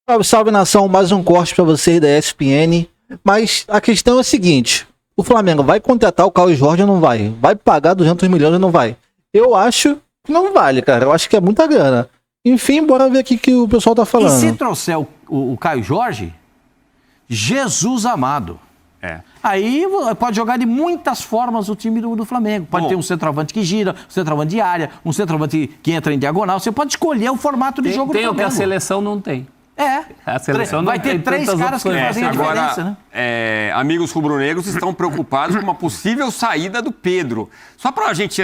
Salve, salve nação, mais um corte pra vocês da ESPN. Mas a questão é a seguinte: o Flamengo vai contratar o Caio Jorge ou não vai? Vai pagar 200 milhões ou não vai? Eu acho que não vale, cara. Eu acho que é muita grana. Enfim, bora ver aqui o que o pessoal tá falando. E se trouxer o Caio Jorge, Jesus amado. Aí pode jogar de muitas formas o time do Flamengo. Pode ter um centroavante que gira, um centroavante de área, um centroavante que entra em diagonal. Você pode escolher o formato de jogo do Flamengo. Tem o que a seleção não tem. A seleção não vai ter três caras que fazem a diferença, né? Amigos rubro-negros estão preocupados com uma possível saída do Pedro. Só para a gente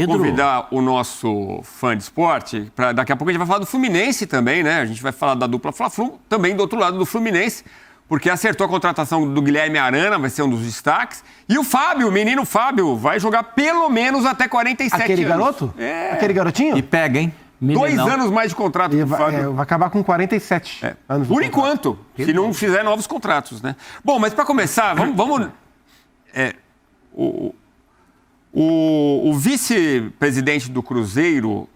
convidar o nosso fã de esporte, daqui a pouco a gente vai falar do Fluminense também, né? A gente vai falar da dupla Fla-Flu, também do outro lado do Fluminense, porque acertou a contratação do Guilherme Arana, vai ser um dos destaques. E o Fábio, o menino Fábio, vai jogar pelo menos até 47 Aquele anos. garoto? Aquele garotinho? E pega, hein? 2 anos mais de contrato com o Fábio. Vai acabar com 47 anos. Por enquanto, se não fizer novos contratos, né? Bom, mas para começar, vamos o vice-presidente do Cruzeiro,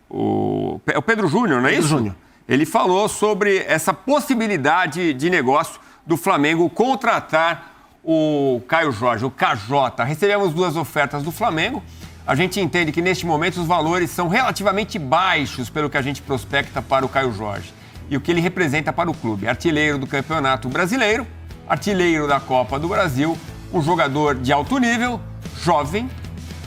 é o Pedro Júnior, não é isso? Júnior. Ele falou sobre essa possibilidade de negócio do Flamengo contratar o Caio Jorge, o KJ. Recebemos 2 ofertas do Flamengo. A gente entende que, neste momento, os valores são relativamente baixos pelo que a gente prospecta para o Caio Jorge e o que ele representa para o clube. Artilheiro do Campeonato Brasileiro, artilheiro da Copa do Brasil, um jogador de alto nível, jovem,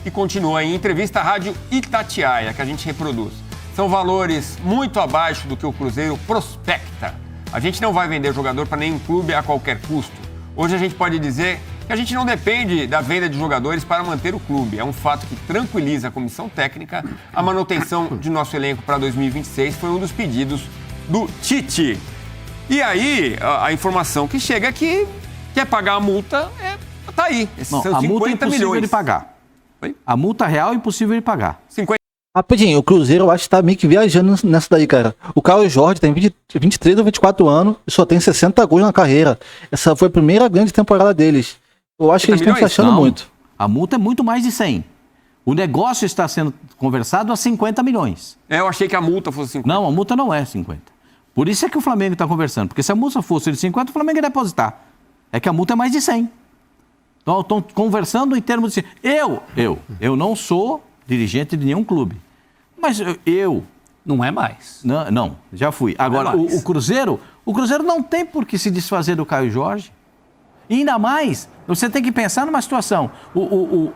e continua em entrevista à Rádio Itatiaia, que a gente reproduz. São valores muito abaixo do que o Cruzeiro prospecta. A gente não vai vender jogador para nenhum clube a qualquer custo. Hoje a gente pode dizer que a gente não depende da venda de jogadores para manter o clube. É um fato que tranquiliza a comissão técnica. A manutenção de nosso elenco para 2026 foi um dos pedidos do Tite. E aí, a informação que chega é que quer pagar a multa, tá aí. Esses Não, são a multa é 50 impossível milhões. de pagar. Oi? A multa real é impossível de pagar. 50. Rapidinho, o Cruzeiro eu acho que tá meio que viajando nessa daí, cara. O Caio Jorge tem 23 ou 24 anos e só tem 60 gols na carreira. Essa foi a primeira grande temporada deles. Eu acho que eles estão se achando muito. A multa é muito mais de 100. O negócio está sendo conversado a 50 milhões. Eu achei que a multa fosse 50. Não, a multa não é 50. Por isso é que o Flamengo está conversando. Porque se a multa fosse de 50, o Flamengo ia depositar. É que a multa é mais de 100. Então, estão conversando em termos de... Eu não sou dirigente de nenhum clube. Mas eu... Não é mais. Não, já fui. Agora, o Cruzeiro não tem por que se desfazer do Caio Jorge. E ainda mais, você tem que pensar numa situação.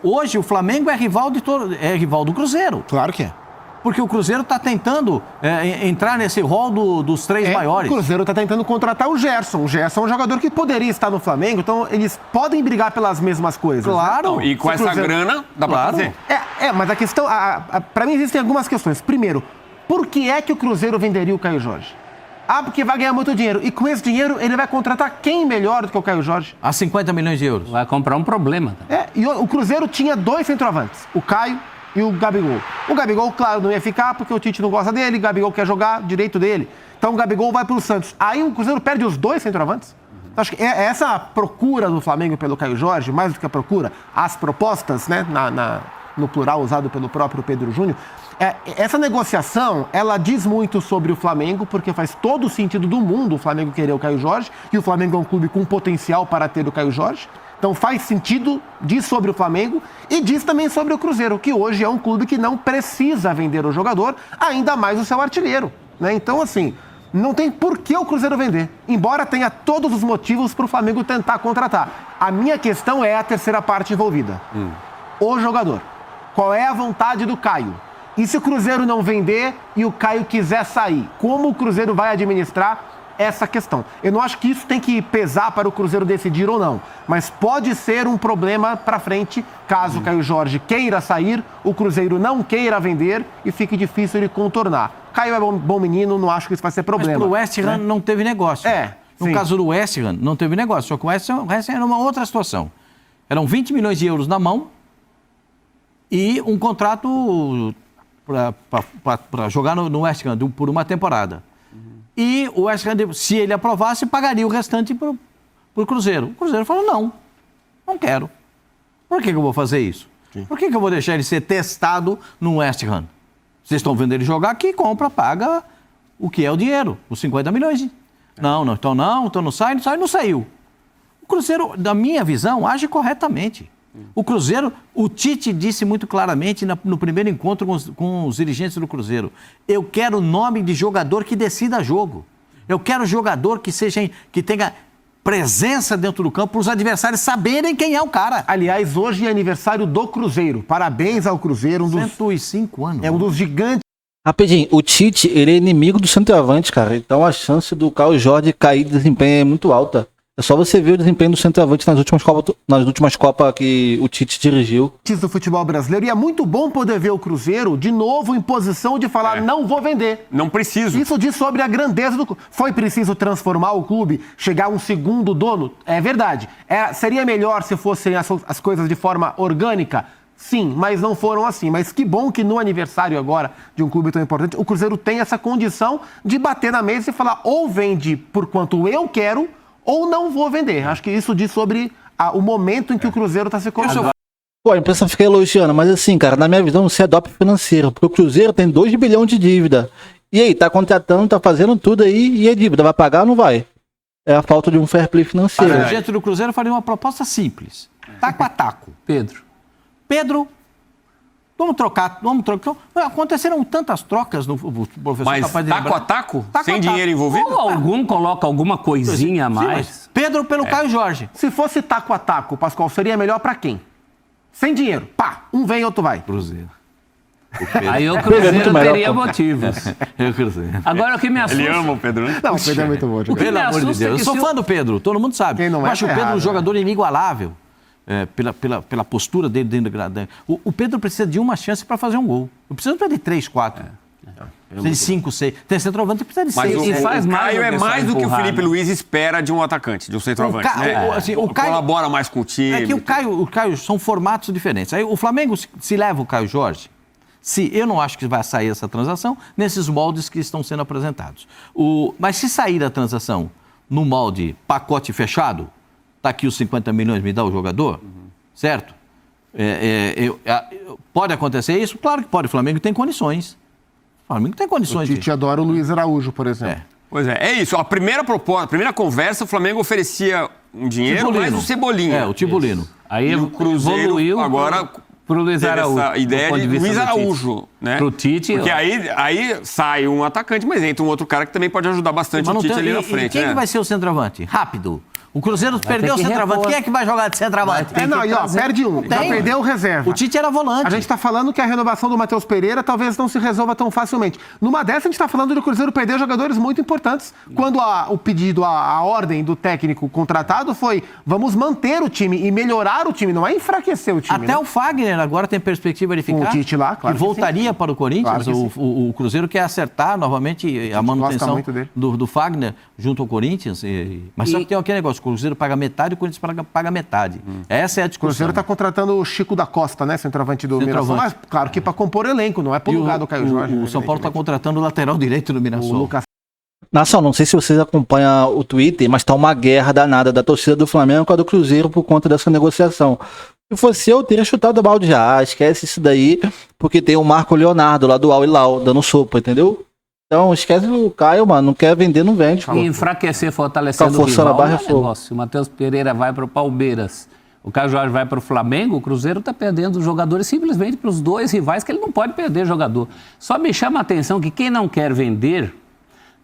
Hoje o Flamengo é rival do Cruzeiro. Claro que é. Porque o Cruzeiro está tentando entrar nesse rol dos 3 maiores. O Cruzeiro está tentando contratar o Gerson. O Gerson é um jogador que poderia estar no Flamengo, então eles podem brigar pelas mesmas coisas. Claro. E com essa grana, dá pra fazer. Mas a questão... Para mim existem algumas questões. Primeiro, por que é que o Cruzeiro venderia o Caio Jorge? Porque vai ganhar muito dinheiro. E com esse dinheiro, ele vai contratar quem melhor do que o Caio Jorge? A 50 milhões de euros. Vai comprar um problema. E o Cruzeiro tinha 2 centroavantes. O Caio e o Gabigol. O Gabigol, claro, não ia ficar porque o Tite não gosta dele. O Gabigol quer jogar direito dele. Então o Gabigol vai para o Santos. Aí o Cruzeiro perde os 2 centroavantes. Então, acho que essa procura do Flamengo pelo Caio Jorge, mais do que a procura, as propostas, né, no plural usado pelo próprio Pedro Júnior, essa negociação, ela diz muito sobre o Flamengo, porque faz todo o sentido do mundo o Flamengo querer o Caio Jorge, e o Flamengo é um clube com potencial para ter o Caio Jorge. Então faz sentido, diz sobre o Flamengo e diz também sobre o Cruzeiro, que hoje é um clube que não precisa vender o jogador, ainda mais o seu artilheiro, né? Então, assim, não tem por que o Cruzeiro vender, embora tenha todos os motivos para o Flamengo tentar contratar. A minha questão é a terceira parte envolvida. O jogador. Qual é a vontade do Caio? E se o Cruzeiro não vender e o Caio quiser sair? Como o Cruzeiro vai administrar essa questão? Eu não acho que isso tem que pesar para o Cruzeiro decidir ou não, mas pode ser um problema para frente, caso o Caio Jorge queira sair, o Cruzeiro não queira vender e fique difícil de contornar. Caio é bom menino, não acho que isso vai ser problema. Mas para o West Ham não teve negócio. No caso do West Ham, não teve negócio, só que o West Ham era uma outra situação. Eram 20 milhões de euros na mão e um contrato para jogar no West Ham por uma temporada. E o West Ham, se ele aprovasse, pagaria o restante para o Cruzeiro. O Cruzeiro falou, não quero. Por que eu vou fazer isso? Sim. Por que eu vou deixar ele ser testado no West Ham? Vocês estão vendo ele jogar aqui, compra, paga o que é o dinheiro, os 50 milhões. Então não sai, não saiu. O Cruzeiro, da minha visão, age corretamente. O Cruzeiro, o Tite disse muito claramente no primeiro encontro com os dirigentes do Cruzeiro: eu quero nome de jogador que decida jogo. Eu quero jogador que tenha presença dentro do campo para os adversários saberem quem é o cara. Aliás, hoje é aniversário do Cruzeiro. Parabéns ao Cruzeiro. 105 anos. É um dos gigantes. Rapidinho, o Tite, ele é inimigo do centroavante, cara. Então a chance do Caio Jorge cair de desempenho é muito alta. É só você ver o desempenho do centroavante nas últimas Copas que o Tite dirigiu. Do futebol brasileiro. E é muito bom poder ver o Cruzeiro de novo em posição de falar, não vou vender. Não preciso. Isso diz sobre a grandeza do clube. Foi preciso transformar o clube, chegar a um segundo dono? É verdade. Seria melhor se fossem as coisas de forma orgânica? Sim, mas não foram assim. Mas que bom que no aniversário agora de um clube tão importante, o Cruzeiro tem essa condição de bater na mesa e falar, ou vende por quanto eu quero, ou não vou vender. Acho que isso diz sobre o momento em que o Cruzeiro está se colocando. Pô, a imprensa fica elogiando, mas assim, cara, na minha visão, isso é doping financeiro, porque o Cruzeiro tem 2 bilhões de dívida. E aí, tá contratando, tá fazendo tudo aí, e a dívida vai pagar ou não vai? É a falta de um fair play financeiro. O gente do Cruzeiro faria uma proposta simples. Taco a taco. Pedro, vamos trocar. Aconteceram tantas trocas no professor. Mas taco a taco? Sem dinheiro envolvido? Ou algum coloca alguma coisinha a mais. Pedro pelo Caio Jorge. Se fosse taco a taco, Pascoal, seria melhor pra quem? Sem dinheiro. Pá, um vem, outro vai. Cruzeiro. Aí o Cruzeiro teria motivos. Eu Cruzeiro. Agora o que me assusta... Ele ama o Pedro, né? Não, o Pedro é muito bom. Pelo amor de Deus. Eu sou fã do Pedro, todo mundo sabe. Quem não é, eu acho o tá Pedro errado, um jogador inigualável. Pela postura dele dentro da grada. O Pedro precisa de uma chance para fazer um gol. Não precisa de 3, 4. Precisa de 5, 6. Tem centroavante que precisa de 6. Mas o Caio é mais do que o Felipe Luiz espera de um atacante, de um centroavante. O Caio colabora mais com o time. É que o Caio são formatos diferentes. Aí o Flamengo, se leva o Caio Jorge, eu não acho que vai sair essa transação nesses moldes que estão sendo apresentados. Mas se sair a transação no molde pacote fechado, tá aqui os 50 milhões, me dá o jogador, certo? Pode acontecer isso? Claro que pode. O Flamengo tem condições. O Flamengo tem condições. O Tite adora o Luiz Araújo, por exemplo. Pois é isso. A primeira proposta, a primeira conversa, o Flamengo oferecia um dinheiro mais o Cebolinha. O Tibulino. Aí o Cruzeiro evoluiu agora pro Luiz Araújo. Essa ideia de Luiz Araújo, né? Pro Tite. Porque aí sai um atacante, mas entra um outro cara que também pode ajudar bastante o Tite ali na frente. Quem que vai ser o centroavante? Rápido. O Cruzeiro perdeu o centroavante. Quem é que vai jogar de centroavante? Perde um. Já perdeu o reserva. O Tite era volante. A gente está falando que a renovação do Matheus Pereira talvez não se resolva tão facilmente. Numa dessa, a gente está falando do Cruzeiro perder jogadores muito importantes. Quando o pedido, a ordem do técnico contratado foi: vamos manter o time e melhorar o time, não é enfraquecer o time. Até o Fagner agora tem perspectiva de ficar. Com o Tite lá, claro. Que voltaria para o Corinthians. Claro o Cruzeiro quer acertar novamente a manutenção do Fagner junto ao Corinthians. Mas só que tem aquele negócio. O Cruzeiro paga metade e o Corinthians paga metade. Essa é a discussão. O Cruzeiro está contratando o Chico da Costa, né? Centroavante do Mirassol. Mas, claro que para compor elenco, não é por lugar do Caio Jorge. O São Paulo está contratando o lateral direito do Mirassol. O Lucas. Nação, não sei se vocês acompanham o Twitter, mas tá uma guerra danada da torcida do Flamengo com a do Cruzeiro por conta dessa negociação. Se fosse eu teria chutado o balde já. Esquece isso daí, porque tem o Marco Leonardo lá do Al Hilal dando sopa, entendeu? Então, esquece o Caio, mano. Não quer vender, não vende. E enfraquecer, fortalecendo o rival, não é negócio. O Matheus Pereira vai para o Palmeiras, o Caio Jorge vai para o Flamengo, o Cruzeiro está perdendo jogadores simplesmente para os dois rivais, que ele não pode perder jogador. Só me chama a atenção que quem não quer vender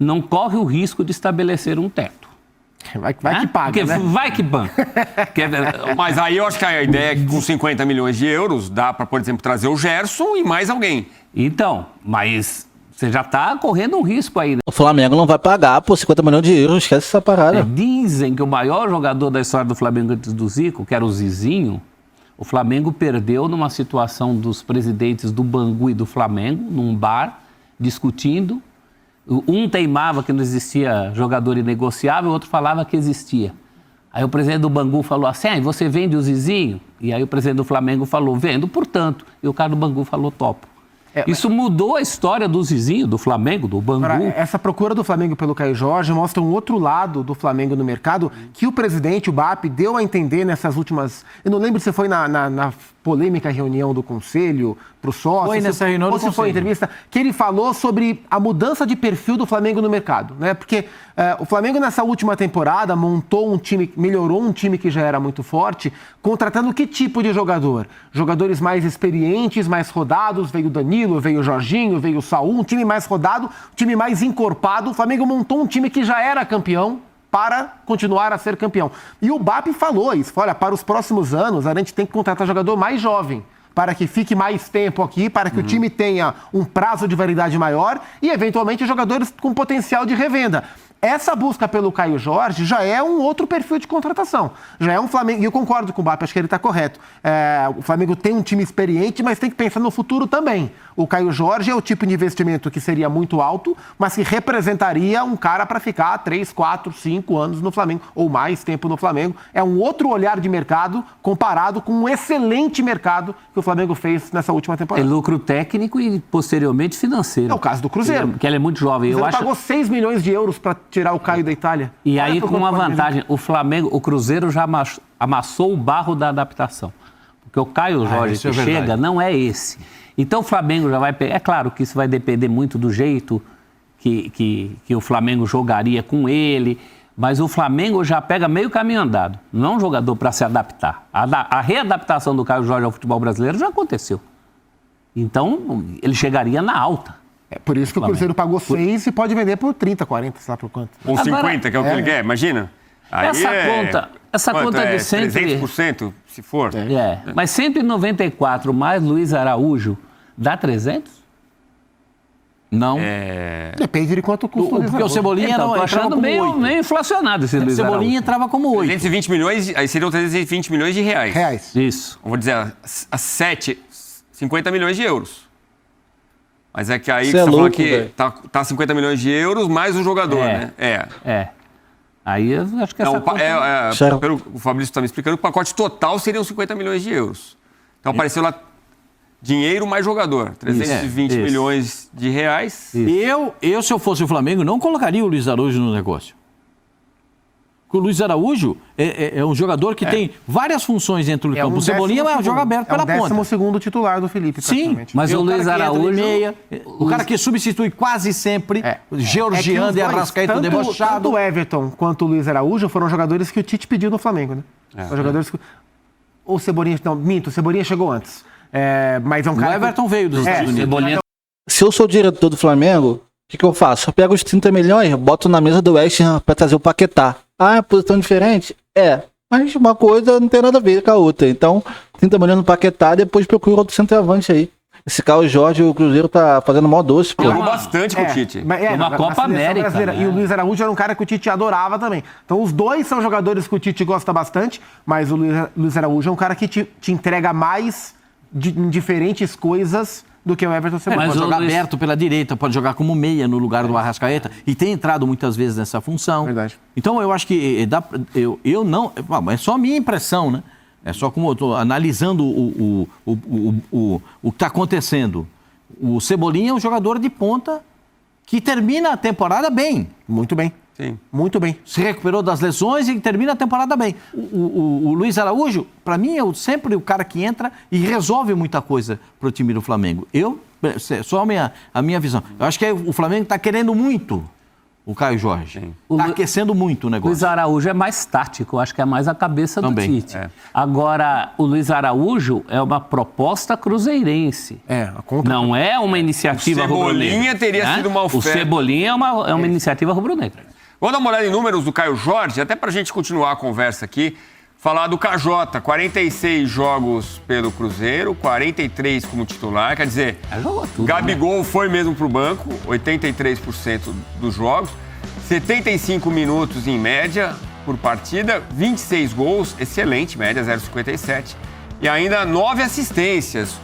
não corre o risco de estabelecer um teto. Vai que paga, porque né? Vai que banca. Mas aí eu acho que a ideia é que com 50 milhões de euros dá para, por exemplo, trazer o Gerson e mais alguém. Então, mas... Você já está correndo um risco aí. Né? O Flamengo não vai pagar por 50 milhões de euros, esquece essa parada. Dizem que o maior jogador da história do Flamengo antes do Zico, que era o Zizinho, o Flamengo perdeu numa situação dos presidentes do Bangu e do Flamengo, num bar, discutindo. Um teimava que não existia jogador inegociável, o outro falava que existia. Aí o presidente do Bangu falou assim, você vende o Zizinho? E aí o presidente do Flamengo falou, vendo, portanto. E o cara do Bangu falou, topo. Isso mudou a história do Zizinho, do Flamengo, do Bangu. Agora, essa procura do Flamengo pelo Caio Jorge mostra um outro lado do Flamengo no mercado que o presidente, o BAP, deu a entender nessas últimas... Eu não lembro se foi na polêmica reunião do Conselho, para o sócio... Foi nessa reunião do ou se foi Conselho. entrevista, que ele falou sobre a mudança de perfil do Flamengo no mercado, né? Porque o Flamengo nessa última temporada montou um time, melhorou um time que já era muito forte, contratando que tipo de jogador? Jogadores mais experientes, mais rodados, veio o Danilo, veio o Jorginho, veio o Saúl, um time mais rodado, um time mais encorpado. O Flamengo montou um time que já era campeão para continuar a ser campeão. E o BAP falou isso, olha, para os próximos anos a gente tem que contratar jogador mais jovem, para que fique mais tempo aqui, para que o time tenha um prazo de validade maior e, eventualmente, jogadores com potencial de revenda. Essa busca pelo Caio Jorge já é um outro perfil de contratação. Já é um Flamengo, e eu concordo com o BAP, acho que ele está correto. O Flamengo tem um time experiente, mas tem que pensar no futuro também. O Caio Jorge é o tipo de investimento que seria muito alto, mas que representaria um cara para ficar 3, 4, 5 anos no Flamengo, ou mais tempo no Flamengo. É um outro olhar de mercado comparado com um excelente mercado que o Flamengo fez nessa última É temporada. lucro técnico e, posteriormente, financeiro. É o caso do Cruzeiro. Que ele é muito jovem. O Cruzeiro pagou 6 milhões de euros para tirar o Caio da Itália. E Olha aí, pro com uma quanto pode vantagem, o Cruzeiro já amassou o barro da adaptação. Porque o Caio Jorge isso é que verdade. chega não é esse. Então o Flamengo já vai pegar. É claro que isso vai depender muito do jeito que o Flamengo jogaria com ele, mas o Flamengo já pega meio caminho andado. Não é um jogador para se adaptar. A readaptação do Caio Jorge ao futebol brasileiro já aconteceu. Então ele chegaria na alta. É por isso que o Cruzeiro pagou 6 e pode vender por 30, 40, sei lá por quanto. Ou Agora, 50, que é o que ele quer, imagina. Aí Essa quanto conta de 300%, se for. Mas 194 mais Luiz Araújo dá 300? Não. Depende de quanto custa o Porque o Lisandro. Cebolinha Então, tô entrava achando como meio 8. inflacionado esse O Luiz Cebolinha Araújo. entrava como 8. 320 milhões, aí seriam 320 milhões de reais. Reais. Isso. Vou dizer, a 50 milhões de euros. Mas é que aí Cê você é tá falando louco, que velho. tá 50 milhões de euros mais o jogador, né? Aí eu acho que essa Não, conta... Sério? pelo que o Fabrício está me explicando, o pacote total seriam 50 milhões de euros. Então apareceu lá dinheiro mais jogador, 320 Isso. milhões de reais. Eu, se eu fosse o Flamengo, não colocaria o Luiz Araújo no negócio. Porque o Luiz Araújo é um jogador que tem várias funções dentro do campo. O Cebolinha joga aberto pela ponta. É o 12º titular do Felipe, Sim, praticamente. Mas é o cara Luiz que entra de Araújo- meia, o cara que substitui quase sempre, Georgiano que e os dois, Arrascaeta tanto debochado. o Everton quanto o Luiz Araújo foram jogadores que o Tite pediu no Flamengo, né? São jogadores que... O Cebolinha... Não, minto, o Cebolinha chegou antes. Mas é um O cara... Everton veio dos Estados Unidos. Cebolinha Se eu sou o diretor do Flamengo, o que eu faço? Eu pego os 30 milhões, boto na mesa do West Ham pra trazer o Paquetá. Ah, é posição diferente? É. Mas uma coisa não tem nada a ver com a outra. Então, 30 milhões no Paquetá, depois procura outro centroavante aí. Esse Caio Jorge, o Cruzeiro tá fazendo mó doce, pô. Jogou bastante com o Tite. Uma Uma Copa América, né? E o Luiz Araújo era um cara que o Tite adorava também. Então, os dois são jogadores que o Tite gosta bastante, mas o Luiz Araújo é um cara que te entrega mais em diferentes coisas do que o Everton Cebolinha. Pode Mas o jogar Luiz- aberto pela direita, pode jogar como meia no lugar do Arrascaeta e tem entrado muitas vezes nessa função. Verdade. Então eu acho que eu não. É só a minha impressão, né? É só como eu estou analisando o que está acontecendo. O Cebolinha é um jogador de ponta que termina a temporada bem. Muito bem. Sim. Muito bem. Se recuperou das lesões e termina a temporada bem. O Luiz Araújo, para mim, é sempre o cara que entra e resolve muita coisa para o time do Flamengo. Só a minha visão. Eu acho que o Flamengo está querendo muito o Caio Jorge. Está aquecendo muito o O negócio. Luiz Araújo é mais tático, eu acho que é mais a cabeça do Também, Tite. Agora, o Luiz Araújo é uma proposta cruzeirense. A conta... Não é uma iniciativa O Cebolinha rubro-negra. teria sido uma oferta. O Cebolinha é uma iniciativa rubro-negra. Vamos dar uma olhada em números do Caio Jorge, até pra gente continuar a conversa aqui. Falar do KJ, 46 jogos pelo Cruzeiro, 43 como titular, quer dizer, Jogou tudo, Gabigol foi mesmo pro banco, 83% dos jogos, 75 minutos em média por partida, 26 gols, excelente, média 0,57, e ainda 9 assistências.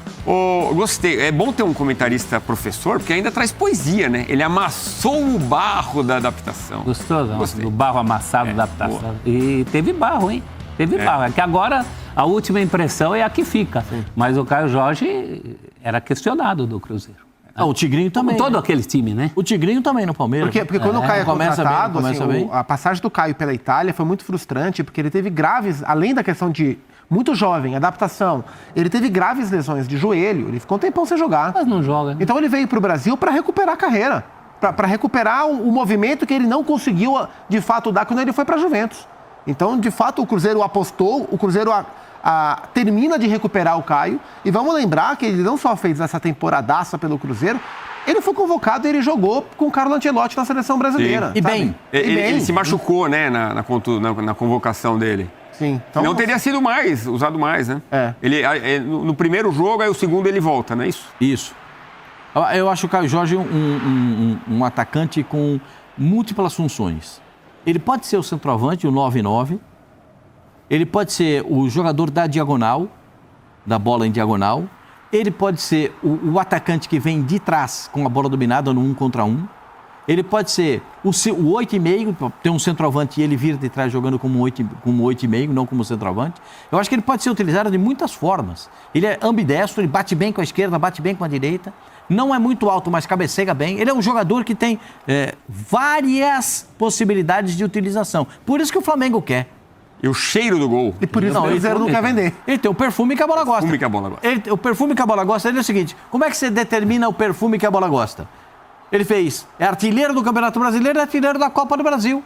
Gostei, é bom ter um comentarista professor, porque ainda traz poesia, né? Ele amassou o barro da adaptação. Gostou? Não? Gostei. Do barro amassado da adaptação. E teve barro, hein? Teve barro. É que agora A última impressão é a que fica. Mas o Caio Jorge era questionado do Cruzeiro. O Tigrinho também. Todo aquele time, né? O Tigrinho também no Palmeiras. Porque quando o Caio é contratado, começa bem. a passagem do Caio pela Itália foi muito frustrante, porque ele teve graves, além da questão de muito jovem, adaptação, ele teve graves lesões de joelho, ele ficou um tempão sem jogar. Mas não joga. Né? Então ele veio para o Brasil para recuperar a carreira, para recuperar o movimento que ele não conseguiu, de fato, dar quando ele foi para a Juventus. Então, de fato, o Cruzeiro apostou, o Cruzeiro termina de recuperar o Caio, e vamos lembrar que ele não só fez essa temporadaça pelo Cruzeiro, ele foi convocado e ele jogou com o Carlo Ancelotti na seleção brasileira. Sim. E bem. Ele se machucou, né, na convocação dele. Sim. Então, não teria sido usado mais, né? No primeiro jogo, aí o segundo ele volta, não é isso? Isso. Eu acho o Caio Jorge um atacante com múltiplas funções. Ele pode ser o centroavante, o 9-9. Ele pode ser o jogador da diagonal, da bola em diagonal. Ele pode ser o atacante que vem de trás com a bola dominada no 1 contra 1. Ele pode ser o 8,5, ter um centroavante e ele vir de trás jogando como 8,5, não como centroavante. Eu acho que ele pode ser utilizado de muitas formas. Ele é ambidestro, ele bate bem com a esquerda, bate bem com a direita. Não é muito alto, mas cabeceia bem. Ele é um jogador que tem várias possibilidades de utilização. Por isso que o Flamengo quer. E o cheiro do gol. E por isso o Cruzeiro não quer vender. Ele tem o perfume que a bola gosta. O perfume que a bola gosta, ele é o seguinte, como é que você determina o perfume que a bola gosta? Ele é artilheiro do Campeonato Brasileiro e artilheiro da Copa do Brasil.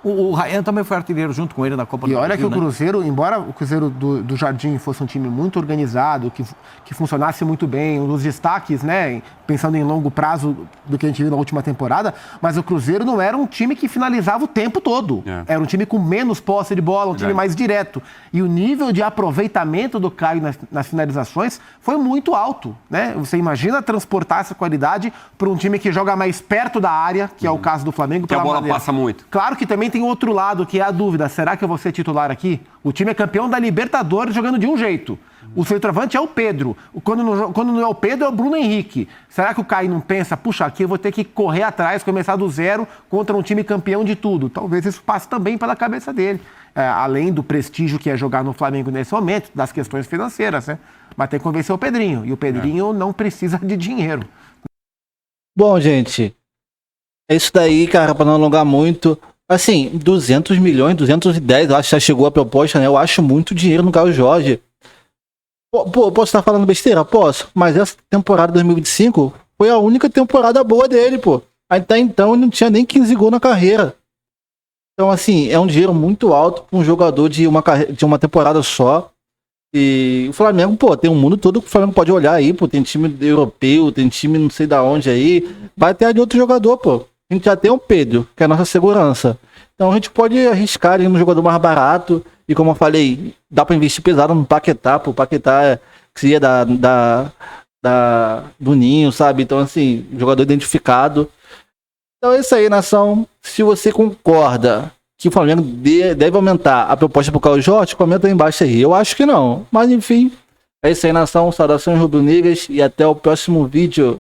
O Ryan também foi artilheiro junto com ele na Copa do Brasil. E olha que o Cruzeiro, embora o Cruzeiro do Jardim fosse um time muito organizado, que funcionasse muito bem, um dos destaques, né, pensando em longo prazo do que a gente viu na última temporada, mas o Cruzeiro não era um time que finalizava o tempo todo. Era um time com menos posse de bola, um time mais direto. E o nível de aproveitamento do Caio nas finalizações foi muito alto, né? Você imagina transportar essa qualidade para um time que joga mais perto da área, que é o caso do Flamengo. Que a bola passa muito. Claro que também tem outro lado, que é a dúvida. Será que eu vou ser titular aqui? O time é campeão da Libertadores jogando de um jeito. O centroavante é o Pedro. Quando não é o Pedro, é o Bruno Henrique. Será que o Caio não pensa, puxa, aqui eu vou ter que correr atrás, começar do zero contra um time campeão de tudo? Talvez isso passe também pela cabeça dele. Além do prestígio que é jogar no Flamengo nesse momento, das questões financeiras, né? Mas tem que convencer o Pedrinho. E o Pedrinho não precisa de dinheiro. Bom, gente, é isso daí, cara, para não alongar muito. Assim, 200 milhões, 210, eu acho que já chegou a proposta, né? Eu acho muito dinheiro no Caio Jorge. Pô, posso estar falando besteira? Posso. Mas essa temporada 2025 foi a única temporada boa dele, pô. Até então ele não tinha nem 15 gols na carreira. Então, assim, é um dinheiro muito alto para um jogador de uma temporada só. E o Flamengo, pô, tem um mundo todo que o Flamengo pode olhar aí, pô. Tem time europeu, tem time não sei da onde aí. Vai ter de outro jogador, pô. A gente já tem o Pedro, que é a nossa segurança. Então a gente pode arriscar ali no jogador mais barato. E como eu falei, dá pra investir pesado no Paquetá. Pô, o Paquetá é cria do Ninho, sabe? Então, assim, jogador identificado. Então é isso aí, nação. Se você concorda que o Flamengo deve aumentar a proposta pro Caio Jorge, comenta aí embaixo aí. Eu acho que não. Mas enfim, é isso aí, nação. Saudações rubro-negras e até o próximo vídeo.